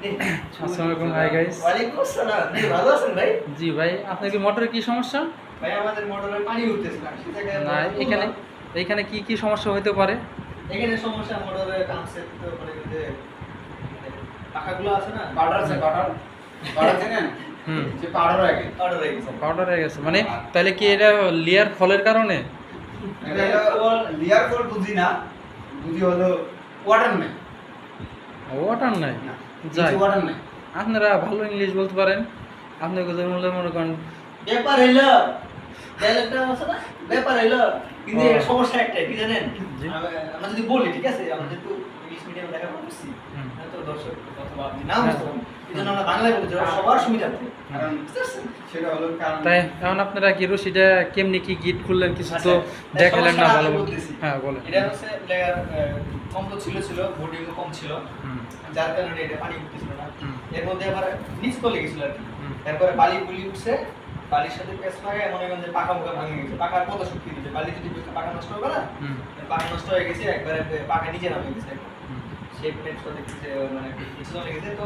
আসসালামু আলাইকুম hi guys. ওয়ালাইকুম আসসালাম। ভালো আছেন ভাই? জি ভাই, আপনার কি মোটরে কি সমস্যা? ভাই আমাদের মোটরে পানি উঠতেছে না। সেটা না এখানে এখানে কি কি সমস্যা হতে পারে? এখানে সমস্যা মোটরে কনসেপ্ট তো মানে যে পাখাগুলো আছে না, পাউডার আছে, পাউডার চেনেন? যে পাউডার হয়ে গেছে, পাউডার হয়ে গেছে মানে তাহলে কি এটা লেয়ার ফলের কারণে? এটা লেয়ার ফল বুঝি না, বুঝি হলো ওয়াটার নেই। ওয়াটার নাই? না, যাই, ওয়াটার নেই। আপনারা ভালো ইংলিশ বলতে পারেন, আপনি কোথাও মনে করেন ব্যাপার হইলো ডায়লগটা আছে না, ব্যাপার হইলো কিন্তু ও। এর সমস্যা একটাই কি জানেন? জি। আমরা যদি বলি ঠিক আছে, আমরা যেহেতু ইংলিশ মিডিয়ামে লেখাপড়া করছি, তো দর্শক অথবা আপনি নাম বুঝতে পারবেন, এই জন্য আমরা বাংলায় বলছি সবার সুবিধার্থে। কারণ বুঝতে পারছেন? সেটা হলো কারণ। তাই এখন আপনারা কি রশিটা কেমনি কি গিট খুললেন কিছু তো আচ্ছা, দেখালেন না সমস্যাটা ভালো আমি মতো। বলতেছি। হ্যাঁ বলেন। এটা হচ্ছে লেয়ার কম তো ছিল বোর্ডিং কম ছিল, হুম, যার কারণে এটা পানি উঠতেছিল না। হুম, এর মধ্যে আবার নিচ তলে গেছিল আর কি। হুম। তারপরে বালি গুলি উঠছে, বালির সাথে পেঁচ লাগায় মনে করেন যে পাকা মুখা ভাঙে গেছে। পাকার কত শক্তি দিবে, বালি যদি পাকা নষ্ট হবে না, হুম, পাকা নষ্ট হয়ে গেছে একবারে, পাকা নিচে নামে গেছে। হুম। সেই প্লেটটা দেখতেছে মানে কিছু চলে গেছে। তো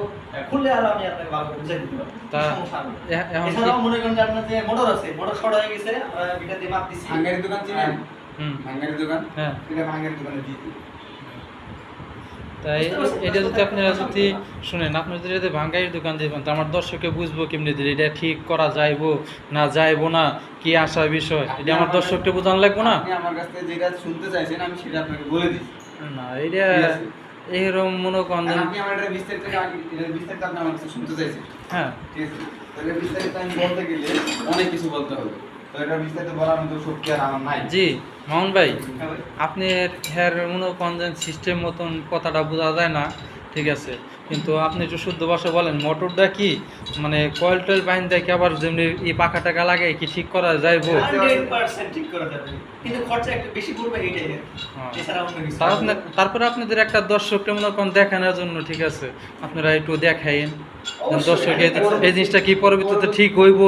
খুললে আরো আমি আপনাকে ভালো করে বুঝাই দিতে পারবো তা সমস্যা হবে। এখন কি এছাড়াও মনে করেন যে আপনার যে মোটর আছে, মোটর শর্ট হয়ে গেছে, আমরা এটা দিয়ে মাপ দিচ্ছি। ভাঙ্গারি দোকান চিনেন? হুম, ভাঙ্গারি দোকান? হ্যাঁ এটা ভাঙ্গারি দোকানে দিয়ে দিই। তাই এটা যদি আপনারা যদি শুনেন, আপনারা যদি ভাঙ্গাইয়ের দোকান দিবেন তো আমার দর্শকে বুঝবো কেমনি দিলে এটা ঠিক করা যাইবো না যাইবো না, কি আসা বিষয় এটা আমার দর্শককে বোঝানো লাগবো না। আপনি আমার কাছ থেকে যেটা শুনতে চাইছেন আমি সেটা আপনাকে বলে দিচ্ছি। না এটা ঠিক আছে? এরকম মনে করেন আর যে- আপনি আমার এটা বিস্তারিত আপনি আমার কাছে শুনতে চাইছেন। হ্যাঁ ঠিক আছে? তাহলে বিস্তারিত আমি বলতে গেলে অনেক কিছু বলতে হবে। তো এটা বিস্তারিত বলার মতো শক্তি আর আমার নাই। জি মামুন ভাই, হ্যাঁ ভাই। আপনি হের মনে করেন যে সিস্টেম মতন কথাটা বোঝা যায় না, ঠিক আছে, কিন্তু আপনি একটু শুদ্ধ ভাষা বলেন মোটরটা কি মানে কয়েল টয়েল বাইন দেখে আবার যেমনি এই পাখা টাকা লাগে কি ঠিক করা যাইবো? 100% ঠিক করা যাবে। কিন্তু খরচা একটু বেশি পড়বে এইটাই। হ্যাঁ। এছাড়া অন্য কিছু না। তারপরে আপনাদের একটা দর্শককে মনে করেন দেখানোর জন্য, ঠিক আছে, আপনারা একটু দেখাইন অবশ্যই, দর্শক হ্যাঁ, এই জিনিসটা কি পরবর্তীতে ঠিক হইব,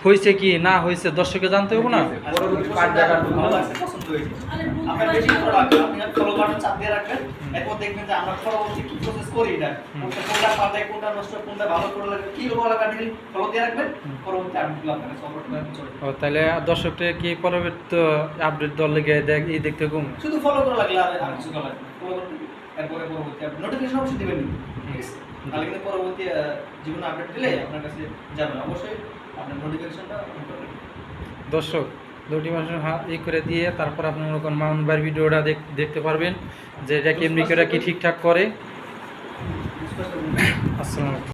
হয়েছে কি না হয়েছে দর্শকে জানতে হবে না। পরবর্তী পার্ট দেখার জন্য ভালো লাগছে, পছন্দ হয়েছে। আপনার বেশি ভালো লাগবে, আপনি ফলো বাটন চাপ দিয়ে রাখবেন। এরপর দেখবেন যে আমরা পরবর্তী কি প্রসেস করি এটা। কোনটা পাল্টাই, কোনটা নষ্ট, কোনটা ভালো করে লাগবে, কি ভালো লাগবে ফলো দিয়ে রাখবেন। পরবর্তী আপডেটগুলো আপনার কাছে অবশ্যই চলে যাবে। ও তাহলে দর্শককে কি পরবর্তী আপডেট দল লেগে দেখতে কম। শুধু ফলো করা লাগলে আর কিছু করা লাগবে না। ফলো করতে এরপরে পরবর্তী নোটিফিকেশন অবশ্যই দিবেন, ঠিক আছে? তাহলে কিন্তু পরবর্তী জীবনে আপডেট দিলে আপনার কাছে যাবে অবশ্যই আপনার নোটিফিকেশনটা অন করবেন। দর্শক দুটি মাসের ই করে দিয়ে তারপর আপনি মনে করেন মাউন্ট বার ভিডিওটা দেখতে পারবেন যে এটা কেমনি করে কি ঠিকঠাক করে। স্পষ্ট বলুন। আসসালামু আলাইকুম।